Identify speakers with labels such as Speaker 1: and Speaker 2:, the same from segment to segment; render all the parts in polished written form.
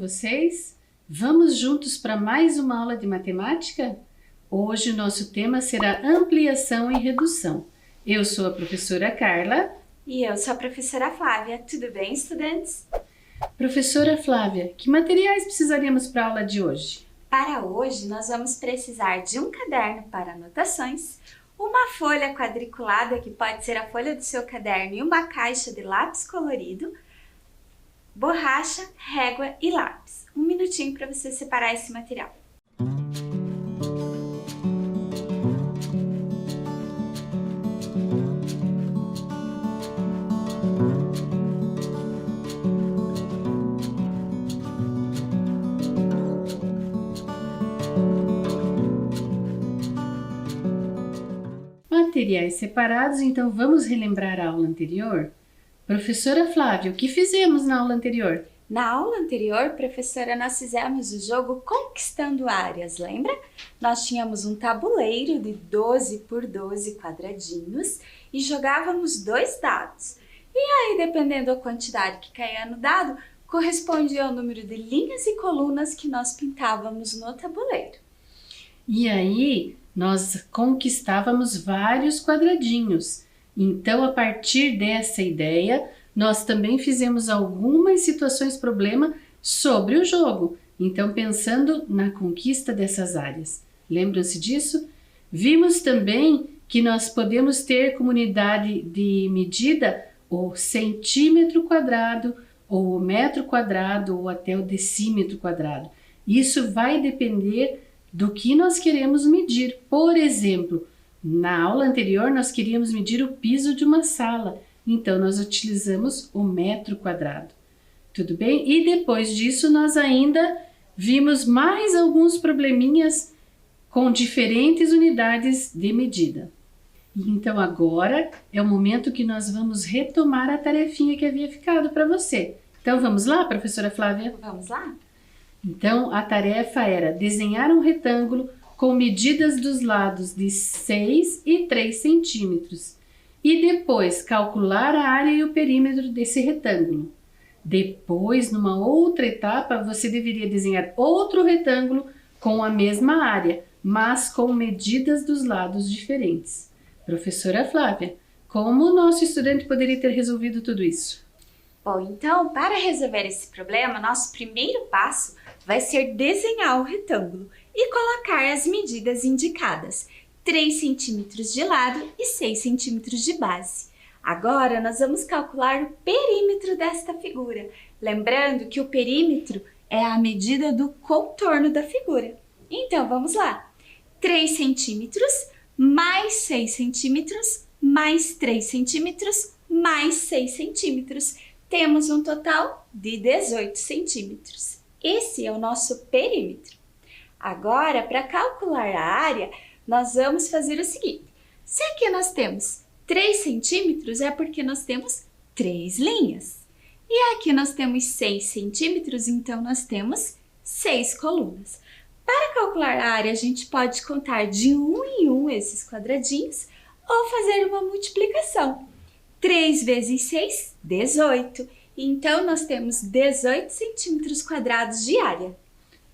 Speaker 1: vocês? Vamos juntos para mais uma aula de matemática? Hoje o nosso tema será ampliação e redução. Eu sou a professora Carla.
Speaker 2: E eu sou a professora Flávia. Tudo bem, estudantes?
Speaker 1: Professora Flávia, que materiais precisaríamos para a aula de hoje?
Speaker 2: Para hoje, nós vamos precisar de um caderno para anotações, uma folha quadriculada, que pode ser a folha do seu caderno, e uma caixa de lápis colorido, borracha, régua e lápis. Um minutinho para você separar esse material.
Speaker 1: Materiais separados, então vamos relembrar a aula anterior? Professora Flávia, o que fizemos na aula anterior?
Speaker 2: Na aula anterior, professora, nós fizemos o jogo Conquistando Áreas, lembra? Nós tínhamos um tabuleiro de 12 por 12 quadradinhos e jogávamos 2 dados. E aí, dependendo da quantidade que caía no dado, correspondia ao número de linhas e colunas que nós pintávamos no tabuleiro.
Speaker 1: E aí, nós conquistávamos vários quadradinhos. Então, a partir dessa ideia, nós também fizemos algumas situações problema sobre o jogo. Então, pensando na conquista dessas áreas. Lembram-se disso? Vimos também que nós podemos ter como unidade de medida o centímetro quadrado, ou o metro quadrado, ou até o decímetro quadrado. Isso vai depender do que nós queremos medir. Por exemplo, na aula anterior nós queríamos medir o piso de uma sala, então nós utilizamos o metro quadrado. Tudo bem? E depois disso nós ainda vimos mais alguns probleminhas com diferentes unidades de medida. Então agora é o momento que nós vamos retomar a tarefinha que havia ficado para você. Então vamos lá, professora Flávia?
Speaker 2: Vamos lá?
Speaker 1: Então, a tarefa era desenhar um retângulo com medidas dos lados de 6 e 3 centímetros e depois calcular a área e o perímetro desse retângulo. Depois, numa outra etapa, você deveria desenhar outro retângulo com a mesma área, mas com medidas dos lados diferentes. Professora Flávia, como o nosso estudante poderia ter resolvido tudo isso?
Speaker 2: Bom, então, para resolver esse problema, nosso primeiro passo vai ser desenhar o retângulo e colocar as medidas indicadas, 3 centímetros de lado e 6 centímetros de base. Agora, nós vamos calcular o perímetro desta figura, lembrando que o perímetro é a medida do contorno da figura. Então, vamos lá. 3 centímetros mais 6 centímetros mais 3 centímetros mais 6 centímetros. Temos um total de 18 centímetros. Esse é o nosso perímetro. Agora, para calcular a área, nós vamos fazer o seguinte. Se aqui nós temos 3 centímetros, é porque nós temos 3 linhas. E aqui nós temos 6 centímetros, então nós temos 6 colunas. Para calcular a área, a gente pode contar de um em um esses quadradinhos ou fazer uma multiplicação. 3 vezes 6, 18. Então, nós temos 18 centímetros quadrados de área.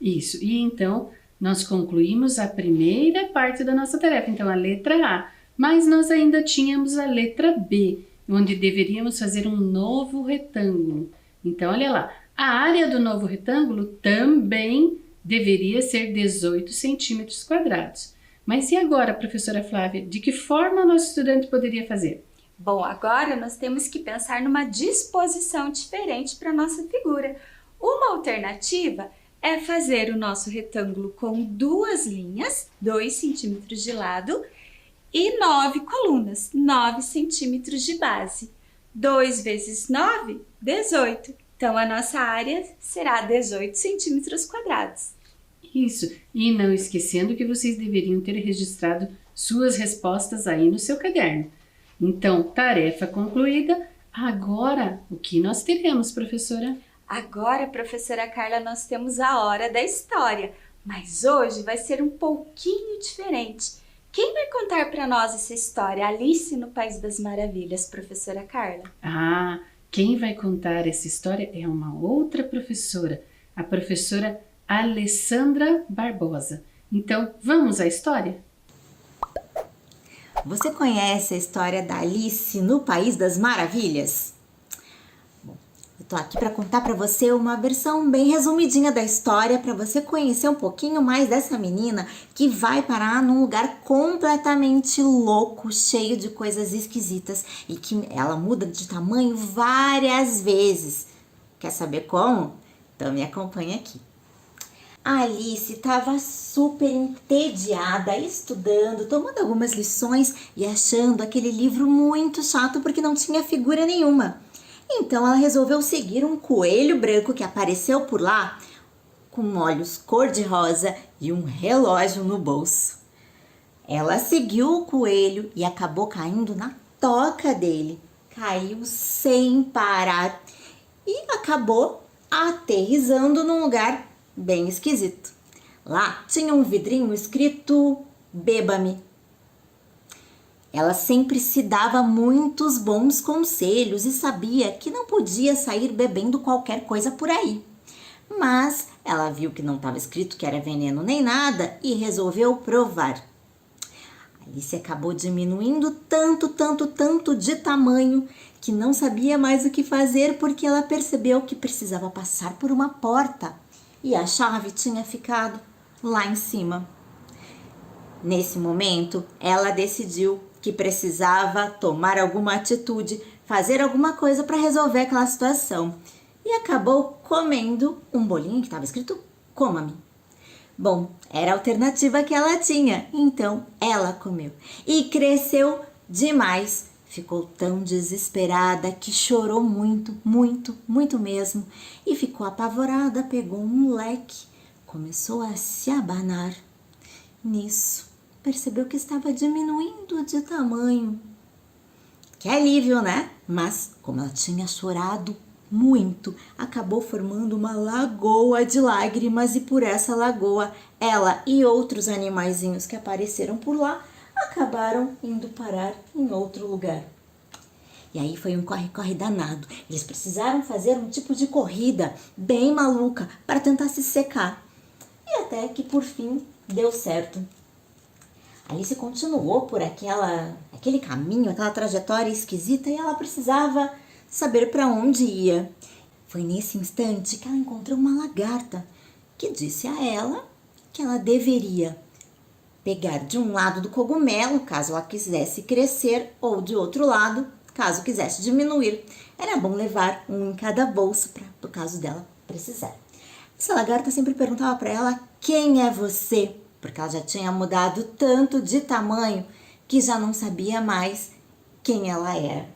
Speaker 1: Isso. E então, nós concluímos a primeira parte da nossa tarefa. Então, a letra A. Mas nós ainda tínhamos a letra B, onde deveríamos fazer um novo retângulo. Então, olha lá. A área do novo retângulo também deveria ser 18 centímetros quadrados. Mas e agora, professora Flávia? De que forma o nosso estudante poderia fazer?
Speaker 2: Bom, agora nós temos que pensar numa disposição diferente para a nossa figura. Uma alternativa é fazer o nosso retângulo com 2 linhas, 2 centímetros de lado, e 9 colunas, 9 centímetros de base. 2 vezes 9, 18. Então, a nossa área será 18 centímetros quadrados.
Speaker 1: Isso. E não esquecendo que vocês deveriam ter registrado suas respostas aí no seu caderno. Então, tarefa concluída. Agora, o que nós teremos, professora?
Speaker 2: Agora, professora Carla, nós temos a hora da história, mas hoje vai ser um pouquinho diferente. Quem vai contar para nós essa história? Alice no País das Maravilhas, professora Carla?
Speaker 1: Ah, quem vai contar essa história é uma outra professora, a professora Alessandra Barbosa. Então, vamos à história?
Speaker 3: Você conhece a história da Alice no País das Maravilhas? Bom, eu tô aqui para contar para você uma versão bem resumidinha da história para você conhecer um pouquinho mais dessa menina que vai parar num lugar completamente louco, cheio de coisas esquisitas e que ela muda de tamanho várias vezes. Quer saber como? Então me acompanha aqui. A Alice estava super entediada, estudando, tomando algumas lições e achando aquele livro muito chato porque não tinha figura nenhuma. Então ela resolveu seguir um coelho branco que apareceu por lá com olhos cor-de-rosa e um relógio no bolso. Ela seguiu o coelho e acabou caindo na toca dele. Caiu sem parar e acabou aterrissando num lugar bem esquisito. Lá tinha um vidrinho escrito "Beba-me". Ela sempre se dava muitos bons conselhos e sabia que não podia sair bebendo qualquer coisa por aí. Mas ela viu que não estava escrito que era veneno nem nada e resolveu provar. Alice acabou diminuindo tanto de tamanho que não sabia mais o que fazer porque ela percebeu que precisava passar por uma porta e a chave tinha ficado lá em cima. Nesse momento, ela decidiu que precisava tomar alguma atitude, fazer alguma coisa para resolver aquela situação e acabou comendo um bolinho que estava escrito "Coma-me". Bom, era a alternativa que ela tinha, então ela comeu e cresceu demais. Ficou tão desesperada que chorou muito mesmo e ficou apavorada, pegou um leque, começou a se abanar. Nisso, percebeu que estava diminuindo de tamanho. Que alívio, né? Mas, como ela tinha chorado muito, acabou formando uma lagoa de lágrimas e por essa lagoa, ela e outros animaizinhos que apareceram por lá acabaram indo parar em outro lugar. E aí foi um corre-corre danado. Eles precisaram fazer um tipo de corrida bem maluca para tentar se secar. E até que por fim deu certo. Alice continuou por aquele caminho, aquela trajetória esquisita e ela precisava saber para onde ia. Foi nesse instante que ela encontrou uma lagarta que disse a ela que ela deveria pegar de um lado do cogumelo, caso ela quisesse crescer, ou de outro lado, caso quisesse diminuir. Era bom levar um em cada bolso por caso dela precisar. Essa lagarta sempre perguntava para ela: "Quem é você?", porque ela já tinha mudado tanto de tamanho que já não sabia mais quem ela era.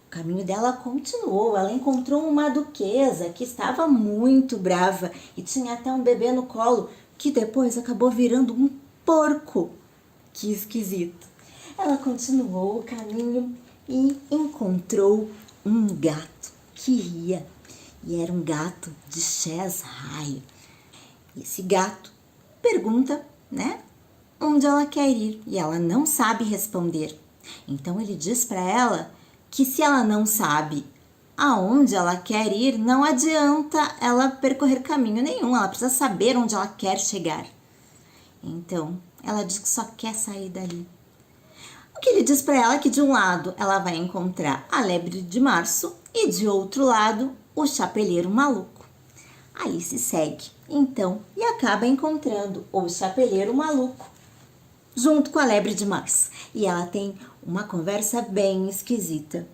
Speaker 3: O caminho dela continuou, ela encontrou uma duquesa que estava muito brava e tinha até um bebê no colo, que depois acabou virando um porco. Que esquisito. Ela continuou o caminho e encontrou um gato que ria. E era um gato de Cheshire. Esse gato pergunta, onde ela quer ir e ela não sabe responder. Então ele diz para ela que se ela não sabe aonde ela quer ir, não adianta ela percorrer caminho nenhum, ela precisa saber onde ela quer chegar. Então ela diz que só quer sair dali. O que ele diz para ela é que de um lado ela vai encontrar a Lebre de Março e de outro lado o Chapeleiro Maluco. Alice segue, então, e acaba encontrando o Chapeleiro Maluco junto com a Lebre de Março. E ela tem uma conversa bem esquisita.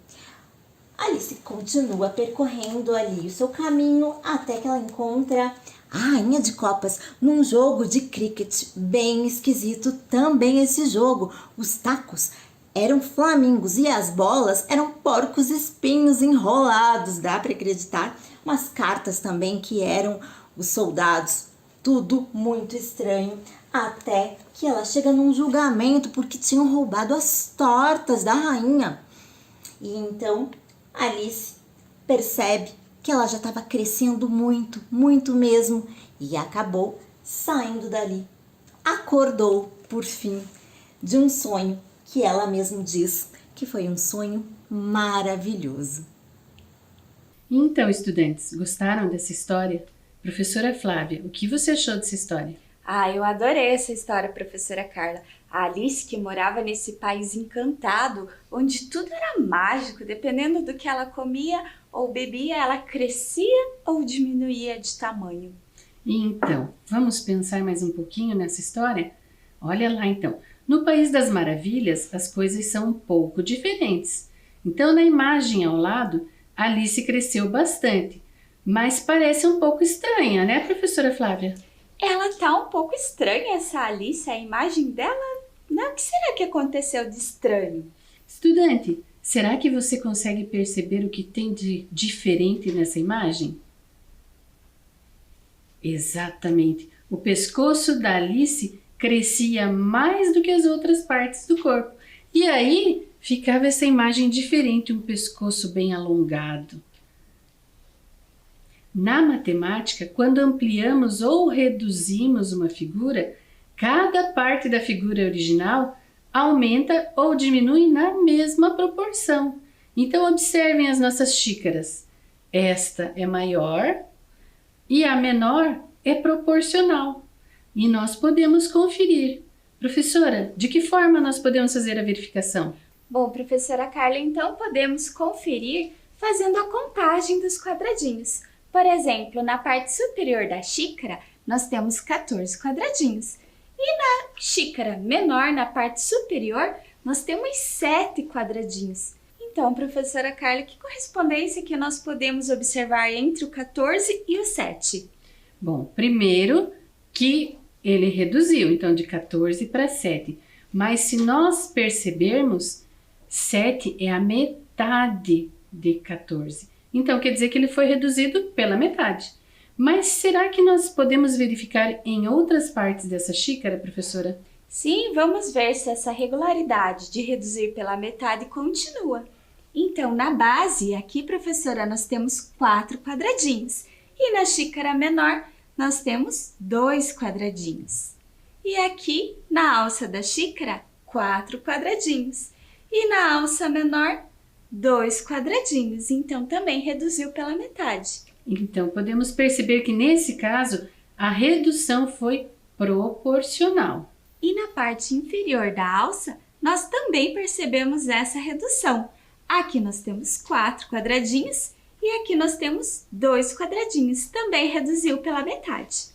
Speaker 3: Alice continua percorrendo ali o seu caminho até que ela encontra a Rainha de Copas num jogo de cricket bem esquisito também esse jogo. Os tacos eram flamingos e as bolas eram porcos espinhos enrolados, dá para acreditar? Umas cartas também que eram os soldados, tudo muito estranho, até que ela chega num julgamento porque tinham roubado as tortas da rainha. E então Alice percebe que ela já estava crescendo muito mesmo e acabou saindo dali. Acordou, por fim, de um sonho que ela mesma diz que foi um sonho maravilhoso.
Speaker 1: Então, estudantes, gostaram dessa história? Professora Flávia, o que você achou dessa história?
Speaker 2: Ah, eu adorei essa história, professora Carla. A Alice que morava nesse país encantado, onde tudo era mágico, dependendo do que ela comia ou bebia, ela crescia ou diminuía de tamanho.
Speaker 1: Então, vamos pensar mais um pouquinho nessa história? Olha lá então, no País das Maravilhas as coisas são um pouco diferentes. Então na imagem ao lado, Alice cresceu bastante, mas parece um pouco estranha, né, professora Flávia?
Speaker 2: Ela tá um pouco estranha, essa Alice, a imagem dela, né? O que será que aconteceu de estranho?
Speaker 1: Estudante, será que você consegue perceber o que tem de diferente nessa imagem? Exatamente, o pescoço da Alice crescia mais do que as outras partes do corpo. E aí ficava essa imagem diferente, um pescoço bem alongado. Na matemática, quando ampliamos ou reduzimos uma figura, cada parte da figura original aumenta ou diminui na mesma proporção. Então observem as nossas xícaras. Esta é maior e a menor é proporcional. E nós podemos conferir. Professora, de que forma nós podemos fazer a verificação?
Speaker 2: Bom, professora Carla, então podemos conferir fazendo a contagem dos quadradinhos. Por exemplo, na parte superior da xícara, nós temos 14 quadradinhos. E na xícara menor, na parte superior, nós temos 7 quadradinhos. Então, professora Carla, que correspondência que nós podemos observar entre o 14 e o 7?
Speaker 1: Bom, primeiro que ele reduziu, então de 14 para 7. Mas se nós percebermos, 7 é a metade de 14. Então quer dizer que ele foi reduzido pela metade. Mas será que nós podemos verificar em outras partes dessa xícara, professora?
Speaker 2: Sim, vamos ver se essa regularidade de reduzir pela metade continua. Então, na base, aqui, professora, nós temos 4 quadradinhos. E na xícara menor, nós temos 2 quadradinhos. E aqui, na alça da xícara, 4 quadradinhos. E na alça menor, 2 quadradinhos. Então, também reduziu pela metade.
Speaker 1: Então, podemos perceber que nesse caso, a redução foi proporcional.
Speaker 2: E na parte inferior da alça, nós também percebemos essa redução. Aqui nós temos 4 quadradinhos e aqui nós temos 2 quadradinhos. Também reduziu pela metade.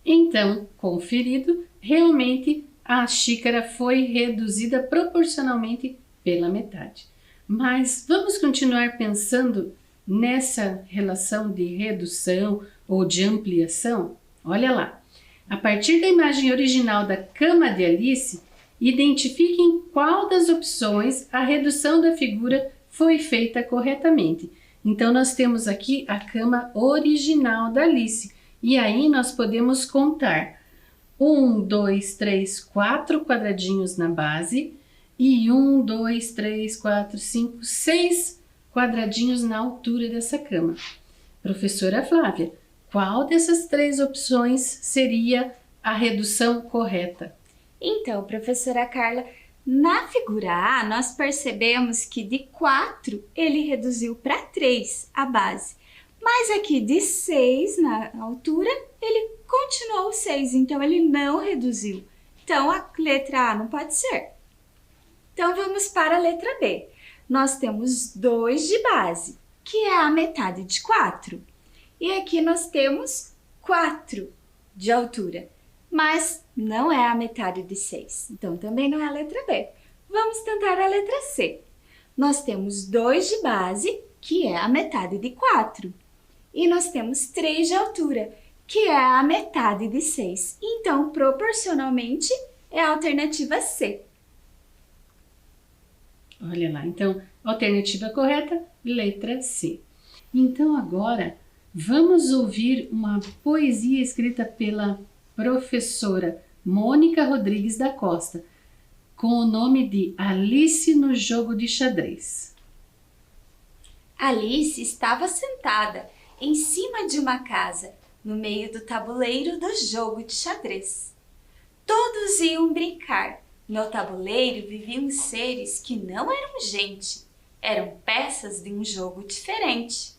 Speaker 1: Então, conferido, realmente a xícara foi reduzida proporcionalmente pela metade. Mas vamos continuar pensando nessa relação de redução ou de ampliação? Olha lá, a partir da imagem original da cama de Alice, identifique em qual das opções a redução da figura foi feita corretamente. Então nós temos aqui a cama original da Alice e aí nós podemos contar 1, 2, 3, 4 quadradinhos na base e 1, 2, 3, 4, 5, 6 quadradinhos na altura dessa cama. Professora Flávia, qual dessas 3 opções seria a redução correta?
Speaker 2: Então, professora Carla, na figura A, nós percebemos que de 4 ele reduziu para 3 a base. Mas aqui de 6 na altura, ele continuou 6, então ele não reduziu. Então, a letra A não pode ser. Então, vamos para a letra B. Nós temos 2 de base, que é a metade de 4. E aqui nós temos 4 de altura, mas não é a metade de 6. Então, também não é a letra B. Vamos tentar a letra C. Nós temos 2 de base, que é a metade de 4. E nós temos 3 de altura, que é a metade de 6. Então, proporcionalmente, é a alternativa C.
Speaker 1: Olha lá, então, alternativa correta, letra C. Então agora, vamos ouvir uma poesia escrita pela professora Mônica Rodrigues da Costa, com o nome de Alice no Jogo de Xadrez.
Speaker 2: Alice estava sentada em cima de uma casa, no meio do tabuleiro do jogo de xadrez. Todos iam brincar. No tabuleiro viviam seres que não eram gente, eram peças de um jogo diferente.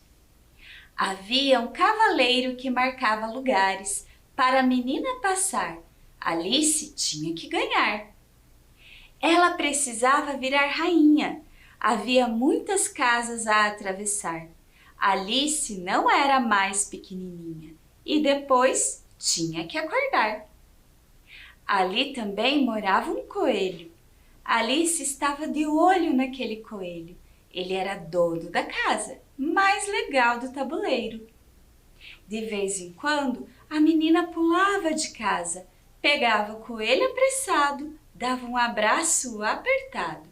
Speaker 2: Havia um cavaleiro que marcava lugares para a menina passar. Alice tinha que ganhar. Ela precisava virar rainha. Havia muitas casas a atravessar. Alice não era mais pequenininha e depois tinha que acordar. Ali também morava um coelho. Alice estava de olho naquele coelho. Ele era dono da casa, mais legal do tabuleiro. De vez em quando, a menina pulava de casa, pegava o coelho apressado, dava um abraço apertado.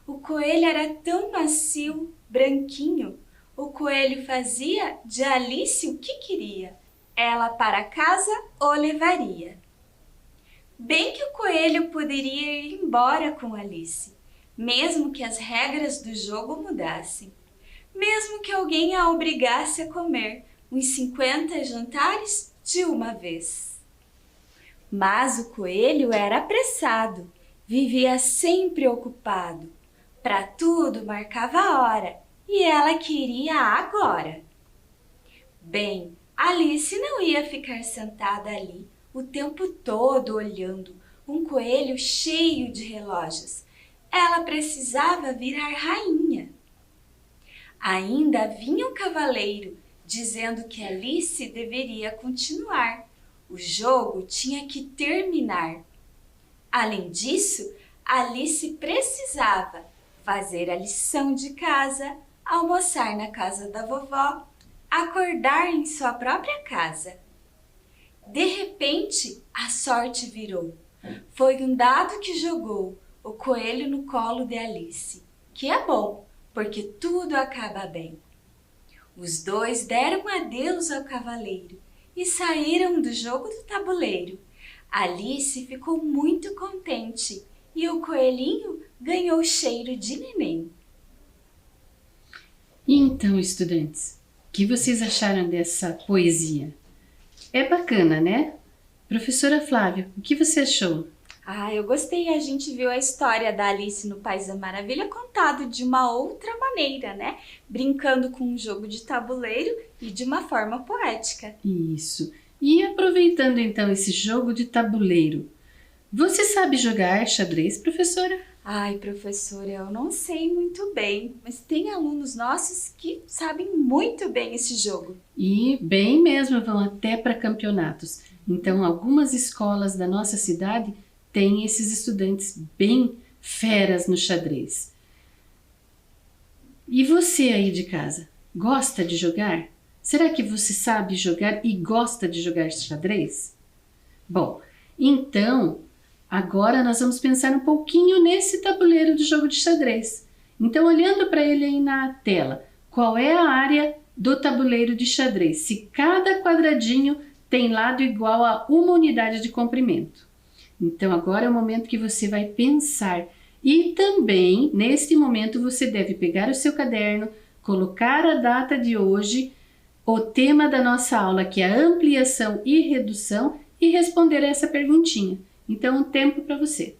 Speaker 2: O coelho era tão macio, branquinho. O coelho fazia de Alice o que queria. Ela para casa o levaria. Bem que o coelho poderia ir embora com Alice, mesmo que as regras do jogo mudassem, mesmo que alguém a obrigasse a comer uns 50 jantares de uma vez. Mas o coelho era apressado, vivia sempre ocupado, para tudo marcava a hora e ela queria agora. Bem, Alice não ia ficar sentada ali o tempo todo olhando um coelho cheio de relógios. Ela precisava virar rainha. Ainda vinha um cavaleiro dizendo que Alice deveria continuar. O jogo tinha que terminar. Além disso, Alice precisava fazer a lição de casa, almoçar na casa da vovó, acordar em sua própria casa. De repente, a sorte virou. Foi um dado que jogou o coelho no colo de Alice, que é bom, porque tudo acaba bem. Os dois deram adeus ao cavaleiro e saíram do jogo do tabuleiro. Alice ficou muito contente e o coelhinho ganhou cheiro de neném.
Speaker 1: Então, estudantes, o que vocês acharam dessa poesia? É bacana, né? Professora Flávia, o que você achou?
Speaker 2: Eu gostei. A gente viu a história da Alice no País da Maravilha contado de uma outra maneira, né? Brincando com um jogo de tabuleiro e de uma forma poética.
Speaker 1: Isso. E aproveitando então esse jogo de tabuleiro, você sabe jogar xadrez, professora?
Speaker 2: Professora, eu não sei muito bem, mas tem alunos nossos que sabem muito bem esse jogo.
Speaker 1: E bem mesmo, vão até para campeonatos. Então, algumas escolas da nossa cidade têm esses estudantes bem feras no xadrez. E você aí de casa, gosta de jogar? Será que você sabe jogar e gosta de jogar xadrez? Bom, então agora nós vamos pensar um pouquinho nesse tabuleiro de jogo de xadrez. Então, olhando para ele aí na tela, qual é a área do tabuleiro de xadrez? Se cada quadradinho tem lado igual a uma unidade de comprimento. Então, agora é o momento que você vai pensar. E também, neste momento, você deve pegar o seu caderno, colocar a data de hoje, o tema da nossa aula, que é a ampliação e redução, e responder essa perguntinha. Então, um tempo para você.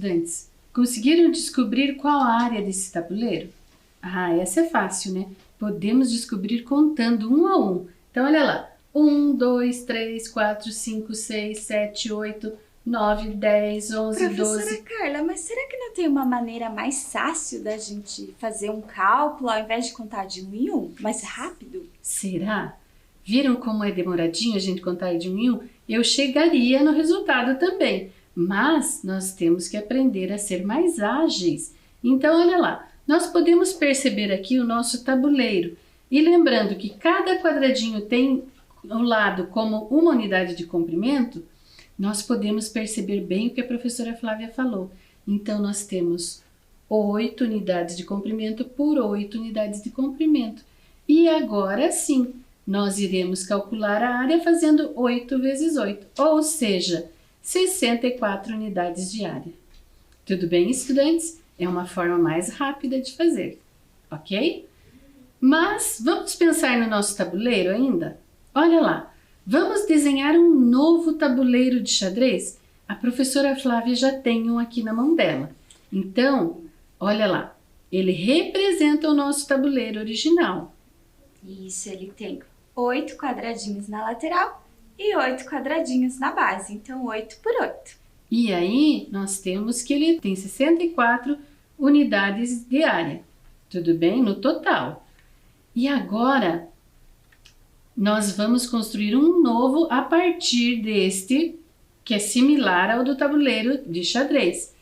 Speaker 1: estudantes? Conseguiram descobrir qual a área desse tabuleiro? Ah, essa é fácil, né? Podemos descobrir contando um a um. Então, olha lá. 1, 2, 3, 4, 5, 6, 7, 8, 9, 10, 11,
Speaker 2: Professora
Speaker 1: 12...
Speaker 2: Carla, mas será que não tem uma maneira mais fácil da gente fazer um cálculo ao invés de contar de 1 em 1? Mais rápido?
Speaker 1: Será? Viram como é demoradinho a gente contar de 1 em 1? Eu chegaria no resultado também, mas nós temos que aprender a ser mais ágeis. Então, olha lá, nós podemos perceber aqui o nosso tabuleiro. E lembrando que cada quadradinho tem o lado como uma unidade de comprimento, nós podemos perceber bem o que a professora Flávia falou. Então, nós temos 8 unidades de comprimento por 8 unidades de comprimento. E agora sim, nós iremos calcular a área fazendo 8 vezes 8, ou seja, 64 unidades de área. Tudo bem, estudantes? É uma forma mais rápida de fazer, ok? Mas vamos pensar no nosso tabuleiro ainda? Olha lá, vamos desenhar um novo tabuleiro de xadrez? A professora Flávia já tem um aqui na mão dela. Então, olha lá, ele representa o nosso tabuleiro original.
Speaker 2: Isso, ele tem 8 quadradinhos na lateral e 8 quadradinhos na base, então 8 por 8.
Speaker 1: E aí, nós temos que ele tem 64 unidades de área, tudo bem? No total. E agora, nós vamos construir um novo a partir deste, que é similar ao do tabuleiro de xadrez.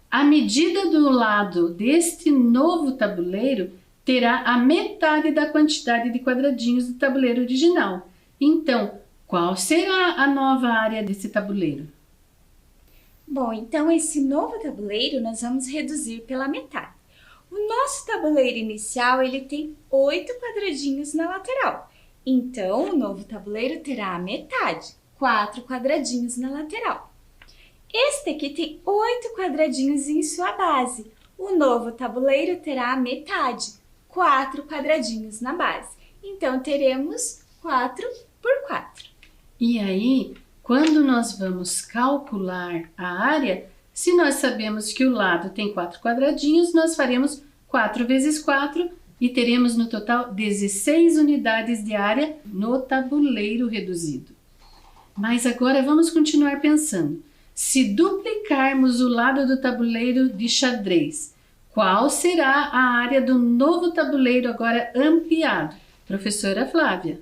Speaker 1: A medida do lado deste novo tabuleiro terá a metade da quantidade de quadradinhos do tabuleiro original. Então, qual será a nova área desse tabuleiro?
Speaker 2: Bom, então esse novo tabuleiro nós vamos reduzir pela metade. O nosso tabuleiro inicial ele tem 8 quadradinhos na lateral. Então, o novo tabuleiro terá a metade, 4 quadradinhos na lateral. Este aqui tem 8 quadradinhos em sua base. O novo tabuleiro terá a metade, 4 quadradinhos na base. Então, teremos 4 por 4.
Speaker 1: E aí, quando nós vamos calcular a área, se nós sabemos que o lado tem 4 quadradinhos, nós faremos 4 vezes 4 e teremos no total 16 unidades de área no tabuleiro reduzido. Mas agora vamos continuar pensando. Se duplicarmos o lado do tabuleiro de xadrez, qual será a área do novo tabuleiro agora ampliado? Professora Flávia.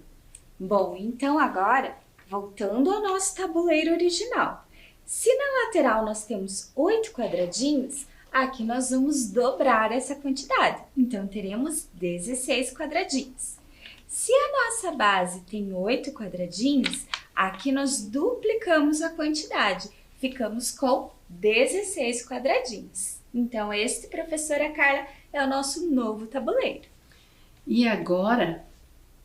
Speaker 2: Bom, então agora, voltando ao nosso tabuleiro original. Se na lateral nós temos 8 quadradinhos, aqui nós vamos dobrar essa quantidade. Então, teremos 16 quadradinhos. Se a nossa base tem 8 quadradinhos, aqui nós duplicamos a quantidade. Ficamos com 16 quadradinhos. Então, este, professora Carla, é o nosso novo tabuleiro.
Speaker 1: E agora,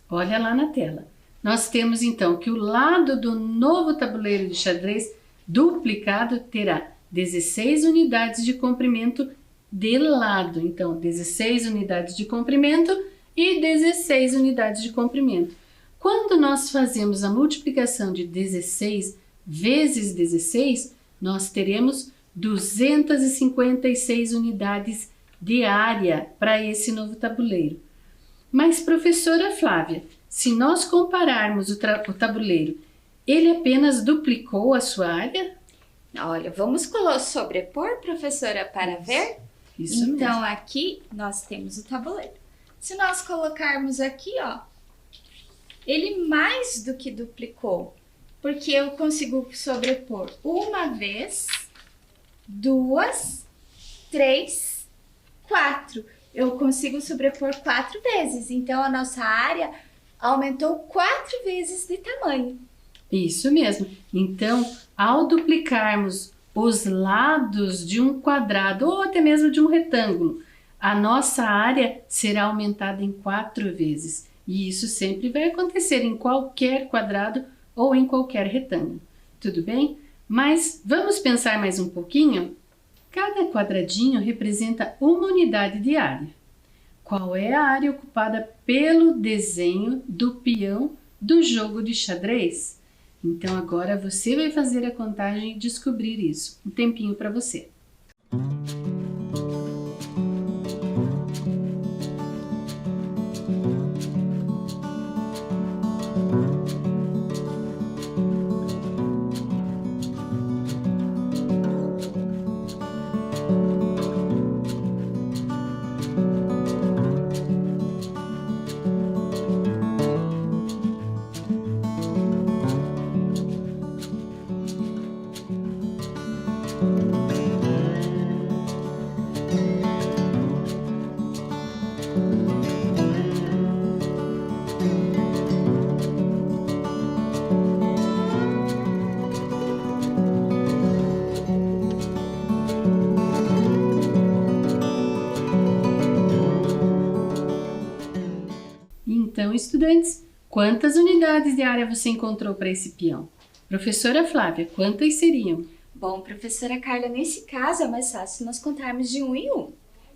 Speaker 1: olha lá na tela. Nós temos então que o lado do novo tabuleiro de xadrez duplicado terá 16 unidades de comprimento de lado. Então, 16 unidades de comprimento e 16 unidades de comprimento. Quando nós fazemos a multiplicação de 16 vezes 16, nós teremos 256 unidades de área para esse novo tabuleiro. Mas, professora Flávia, se nós compararmos o tabuleiro, ele apenas duplicou a sua área?
Speaker 2: Olha, vamos sobrepor, professora, para ver?
Speaker 1: Isso
Speaker 2: então,
Speaker 1: mesmo.
Speaker 2: aqui nós temos o tabuleiro. Se nós colocarmos aqui, ó, ele mais do que duplicou, porque eu consigo sobrepor uma vez, 2, 3, 4. Eu consigo sobrepor 4 vezes. Então, a nossa área aumentou 4 vezes de tamanho.
Speaker 1: Isso mesmo. Então, ao duplicarmos os lados de um quadrado ou até mesmo de um retângulo, a nossa área será aumentada em 4 vezes. E isso sempre vai acontecer em qualquer quadrado ou em qualquer retângulo. Tudo bem? Mas vamos pensar mais um pouquinho? Cada quadradinho representa uma unidade de área. Qual é a área ocupada pelo desenho do peão do jogo de xadrez? Então agora você vai fazer a contagem e descobrir isso. Um tempinho para você. Então, estudantes, quantas unidades de área você encontrou para esse peão? Professora Flávia, quantas seriam?
Speaker 2: Bom, professora Carla, nesse caso é mais fácil nós contarmos de 1 em 1.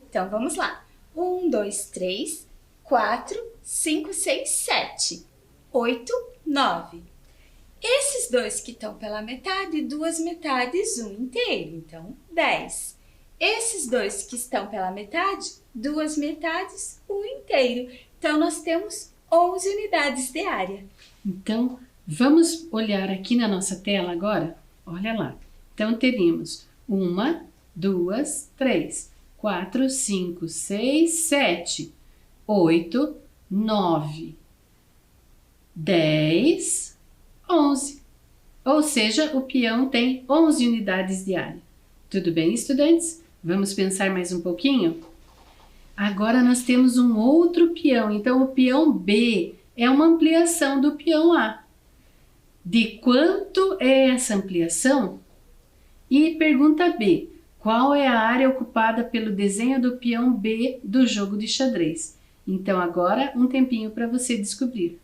Speaker 2: Então, vamos lá. 1, 2, 3, 4, 5, 6, 7, 8, 9. Esses dois que estão pela metade, 2 metades, 1 inteiro. Então, 10. Esses dois que estão pela metade, 2 metades, 1 inteiro. Então, nós temos 11 unidades de área.
Speaker 1: Então, vamos olhar aqui na nossa tela agora? Olha lá. Então, teríamos 1, 2, 3, 4, 5, 6, 7, 8, 9, 10, 11. Ou seja, o peão tem 11 unidades de área. Tudo bem, estudantes? Vamos pensar mais um pouquinho? Agora nós temos um outro peão, então o peão B é uma ampliação do peão A. De quanto é essa ampliação? E pergunta B, qual é a área ocupada pelo desenho do peão B do jogo de xadrez? Então agora um tempinho para você descobrir.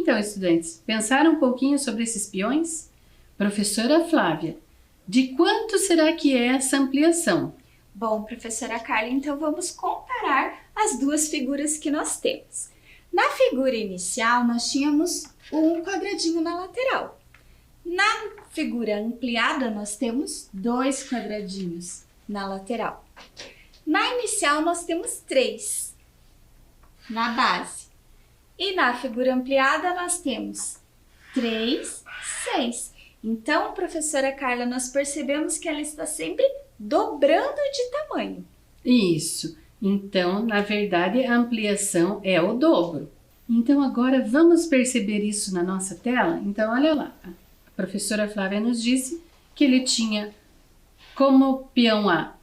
Speaker 1: Então, estudantes, pensaram um pouquinho sobre esses peões? Professora Flávia, de quanto será que é essa ampliação?
Speaker 2: Bom, professora Carla, então vamos comparar as duas figuras que nós temos. Na figura inicial, nós tínhamos um quadradinho na lateral. Na figura ampliada, nós temos 2 quadradinhos na lateral. Na inicial, nós temos 3 na base. E na figura ampliada, nós temos 3, 6. Então, professora Carla, nós percebemos que ela está sempre dobrando de tamanho.
Speaker 1: Isso. Então, na verdade, a ampliação é o dobro. Então, agora vamos perceber isso na nossa tela? Então, olha lá. A professora Flávia nos disse que ele tinha como peão A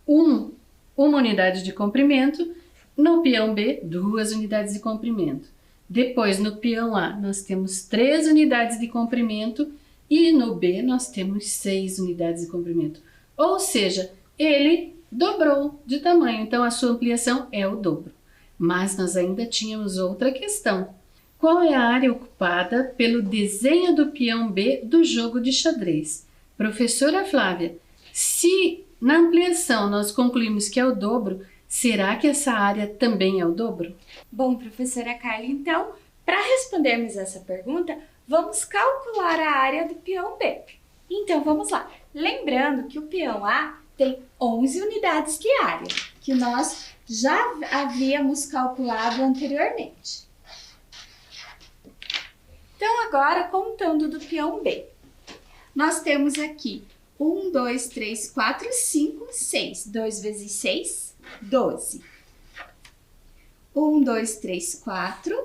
Speaker 1: uma unidade de comprimento, no peão B 2 unidades de comprimento. Depois, no peão A, nós temos 3 unidades de comprimento e no B nós temos 6 unidades de comprimento. Ou seja, ele dobrou de tamanho, então a sua ampliação é o dobro. Mas nós ainda tínhamos outra questão. Qual é a área ocupada pelo desenho do peão B do jogo de xadrez? Professora Flávia, se na ampliação nós concluímos que é o dobro, será que essa área também é o dobro?
Speaker 2: Bom, professora Carla, então, para respondermos essa pergunta, vamos calcular a área do peão B. Então, vamos lá. Lembrando que o peão A tem 11 unidades de área, que nós já havíamos calculado anteriormente. Então, agora, contando do peão B. Nós temos aqui 1, 2, 3, 4, 5, 6. 2 vezes 6, 12. 1, 2, 3, 4.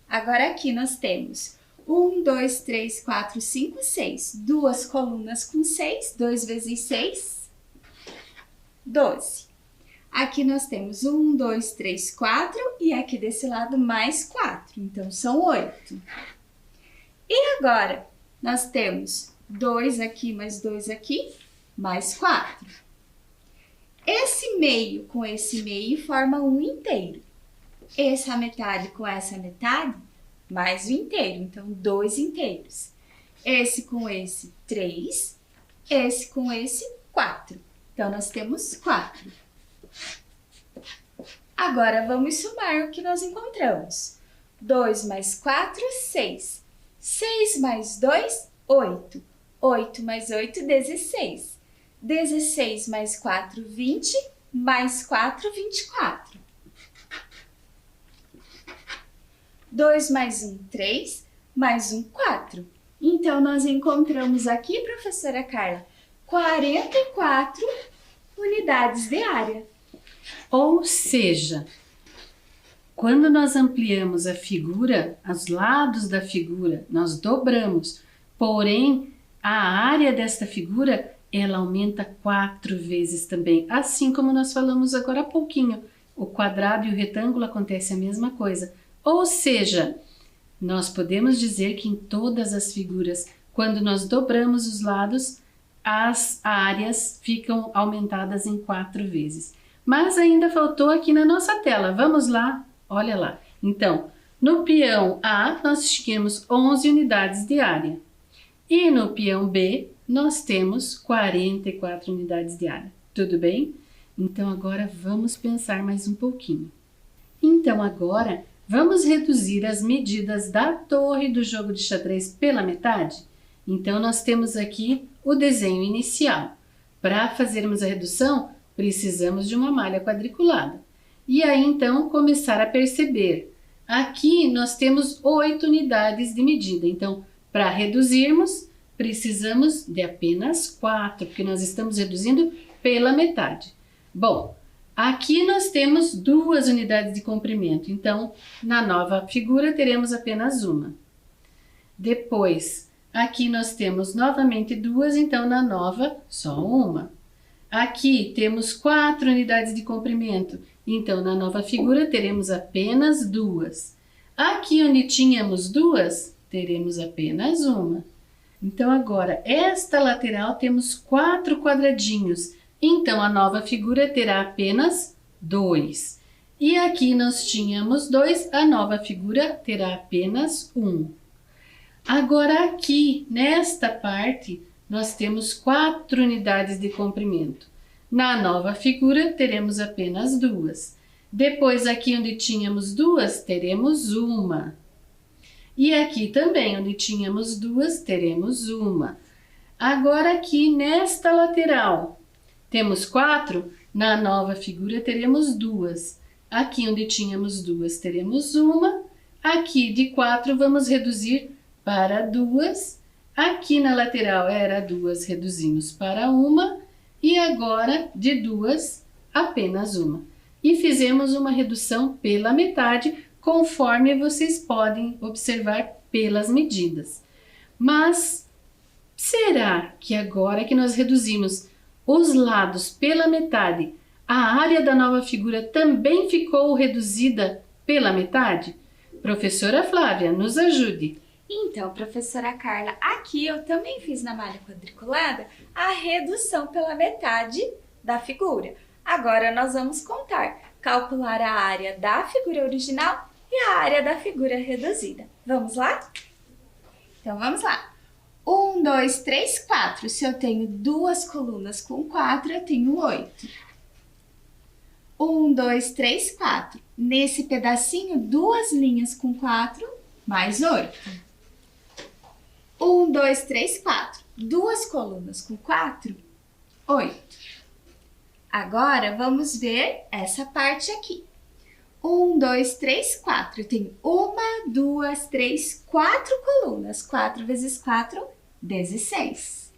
Speaker 2: Agora aqui nós temos 1, 2, 3, 4, 5, 6. 2 colunas com 6. 2 vezes 6, 12. Aqui nós temos 1, 2, 3, 4 e aqui desse lado mais 4. Então, são 8. E agora, nós temos 2 aqui mais 2 aqui, mais 4. Esse meio com esse meio forma um inteiro. Essa metade com essa metade, mais um inteiro. Então, 2 inteiros. Esse com esse, 3. Esse com esse, 4. Então, nós temos 4. Agora, vamos somar o que nós encontramos. 2 mais 4, 6. 6 mais 2, 8. 8 mais 8, 16. 16 mais 4, 20. Mais 4, 24. 2 mais 1, 3. Mais 1, 4. Então, nós encontramos aqui, professora Carla, 44 unidades de área.
Speaker 1: Ou seja, quando nós ampliamos a figura, os lados da figura, nós dobramos, porém, a área desta figura, ela aumenta 4 vezes também, assim como nós falamos agora há pouquinho. O quadrado e o retângulo acontece a mesma coisa. Ou seja, nós podemos dizer que em todas as figuras, quando nós dobramos os lados, as áreas ficam aumentadas em 4 vezes. Mas ainda faltou aqui na nossa tela. Vamos lá? Olha lá. Então, no peão A, nós tínhamos 11 unidades de área. E no peão B, nós temos 44 unidades de área. Tudo bem? Então, agora vamos pensar mais um pouquinho. Então, agora, vamos reduzir as medidas da torre do jogo de xadrez pela metade? Então, nós temos aqui o desenho inicial. Para fazermos a redução, precisamos de uma malha quadriculada. E aí, então, começar a perceber. Aqui, nós temos 8 unidades de medida. Então, para reduzirmos, precisamos de apenas 4, porque nós estamos reduzindo pela metade. Bom, aqui nós temos 2 unidades de comprimento. Então, na nova figura, teremos apenas uma. Depois, aqui nós temos novamente 2, então, na nova, só uma. Aqui temos 4 unidades de comprimento, então na nova figura teremos apenas 2. Aqui onde tínhamos 2, teremos apenas uma. Então agora, esta lateral temos 4 quadradinhos, então a nova figura terá apenas 2. E aqui nós tínhamos 2, a nova figura terá apenas 1. Agora aqui, nesta parte, nós temos 4 unidades de comprimento. Na nova figura, teremos apenas 2. Depois, aqui onde tínhamos 2, teremos uma. E aqui também, onde tínhamos 2, teremos uma. Agora, aqui nesta lateral, temos 4. Na nova figura, teremos 2. Aqui onde tínhamos 2, teremos uma. Aqui de 4, vamos reduzir para 2. Aqui na lateral era 2, reduzimos para uma. e agora de 2, apenas uma. E fizemos uma redução pela metade, conforme vocês podem observar pelas medidas. Mas será que agora que nós reduzimos os lados pela metade, a área da nova figura também ficou reduzida pela metade? Professora Flávia, nos ajude.
Speaker 2: Então, professora Carla, aqui eu também fiz na malha quadriculada a redução pela metade da figura. Agora nós vamos contar, calcular a área da figura original e a área da figura reduzida. Vamos lá? Então vamos lá. 1, 2, 3, 4. Se eu tenho 2 colunas com 4, eu tenho 8. 1, 2, 3, 4. Nesse pedacinho, 2 linhas com 4, mais 8. 1, 2, 3, 4. 2 colunas com 4, 8. Agora, vamos ver essa parte aqui. 1, 2, 3, 4. Eu tenho 1, 2, 3, 4 colunas. 4 vezes 4, 16.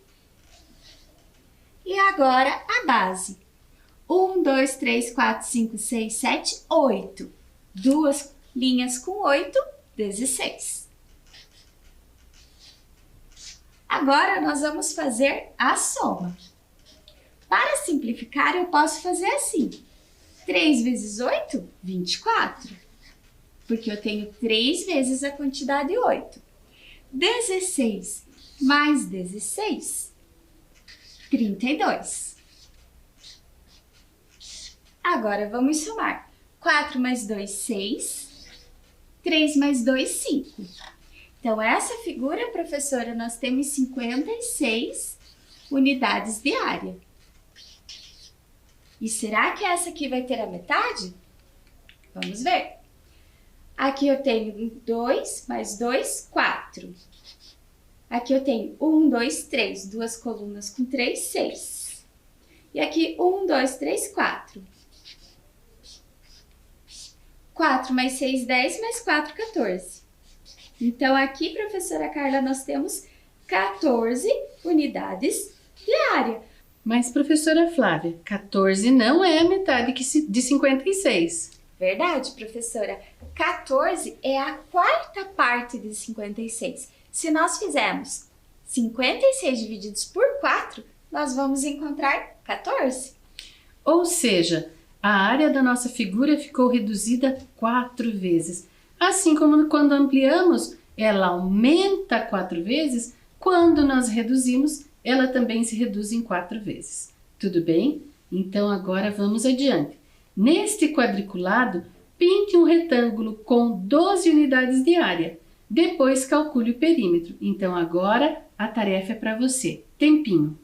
Speaker 2: E agora a base. 1, 2, 3, 4, 5, 6, 7, 8. 2 linhas com 8, 16. Agora nós vamos fazer a soma. Para simplificar, eu posso fazer assim. 3 vezes 8, 24. Porque eu tenho 3 vezes a quantidade 8. 16 mais 16, 32. Agora vamos somar. 4 mais 2, 6. 3 mais 2, 5. Então, essa figura, professora, nós temos 56 unidades de área. E será que essa aqui vai ter a metade? Vamos ver. Aqui eu tenho 2 mais 2, 4. Aqui eu tenho 1, 2, 3, 2 colunas com 3, 6. E aqui 1, 2, 3, 4. 4 mais 6, 10, mais 4, 14. Então, aqui, professora Carla, nós temos 14 unidades de área.
Speaker 1: Mas, professora Flávia, 14 não é a metade de 56.
Speaker 2: Verdade, professora. 14 é a quarta parte de 56. Se nós fizermos 56 divididos por 4, nós vamos encontrar 14.
Speaker 1: Ou seja, a área da nossa figura ficou reduzida 4 vezes. Assim como quando ampliamos, ela aumenta 4 vezes, quando nós reduzimos, ela também se reduz em 4 vezes. Tudo bem? Então agora vamos adiante. Neste quadriculado, pinte um retângulo com 12 unidades de área. Depois calcule o perímetro. Então agora a tarefa é para você. Tempinho.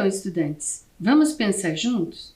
Speaker 1: Então, estudantes, vamos pensar juntos?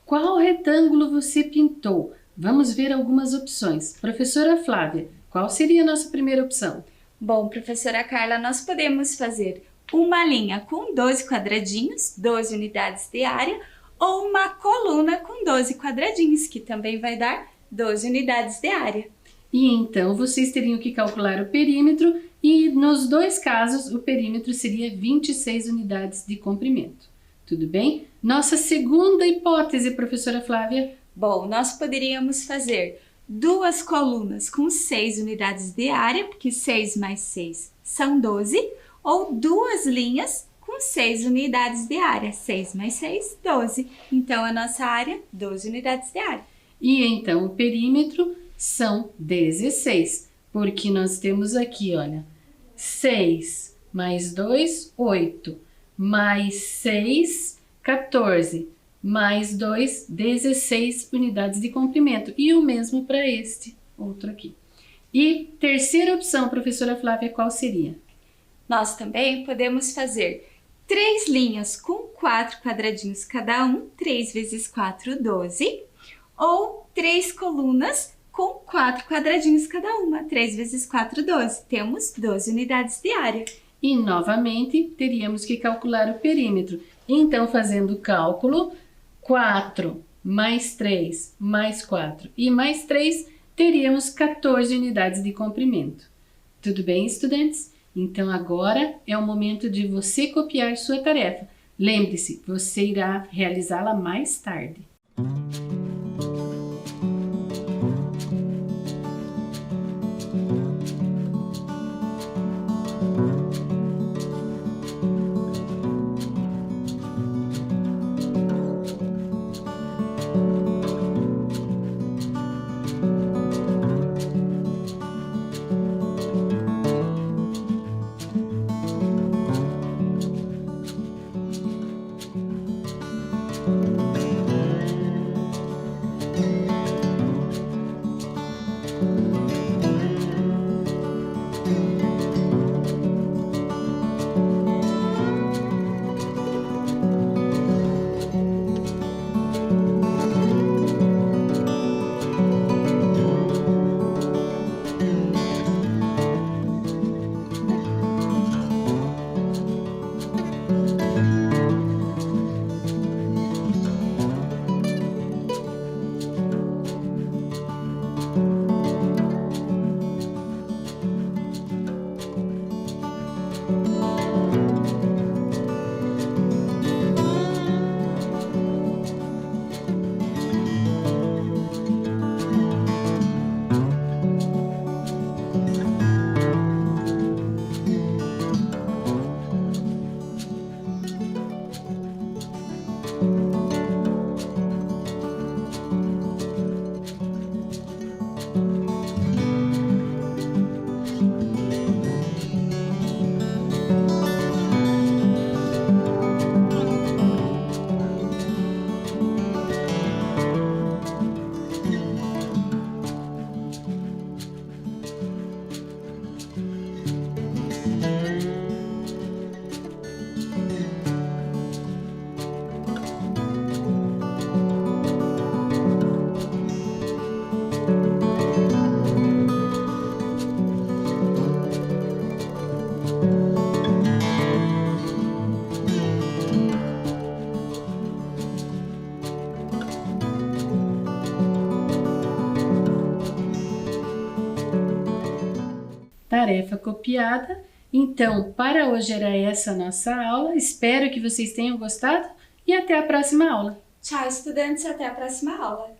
Speaker 1: Qual retângulo você pintou? Vamos ver algumas opções. Professora Flávia, qual seria a nossa primeira opção?
Speaker 2: Bom, professora Carla, nós podemos fazer uma linha com 12 quadradinhos, 12 unidades de área, ou uma coluna com 12 quadradinhos, que também vai dar 12 unidades de área.
Speaker 1: E então, vocês teriam que calcular o perímetro e, nos dois casos, o perímetro seria 26 unidades de comprimento. Tudo bem? Nossa segunda hipótese, professora Flávia?
Speaker 2: Bom, nós poderíamos fazer duas colunas com 6 unidades de área, porque 6 mais 6 são 12, ou duas linhas com 6 unidades de área. 6 mais 6, 12. Então, a nossa área, 12 unidades de área.
Speaker 1: E então, o perímetro são 16, porque nós temos aqui, olha, 6 mais 2, 8, mais 6, 14, mais 2, 16 unidades de comprimento. E o mesmo para este outro aqui. E terceira opção, professora Flávia, qual seria?
Speaker 2: Nós também podemos fazer 3 linhas com 4 quadradinhos cada um, 3 vezes 4, 12, ou 3 colunas com 4 quadradinhos cada uma, 3 vezes 4, 12. Temos 12 unidades de área.
Speaker 1: E, novamente, teríamos que calcular o perímetro. Então, fazendo o cálculo, 4 mais 3 mais 4 e mais 3, teríamos 14 unidades de comprimento. Tudo bem, estudantes? Então, agora é o momento de você copiar sua tarefa. Lembre-se, você irá realizá-la mais tarde. Tarefa copiada. Então, para hoje era essa a nossa aula. Espero que vocês tenham gostado e até a próxima aula.
Speaker 2: Tchau, estudantes, até a próxima aula.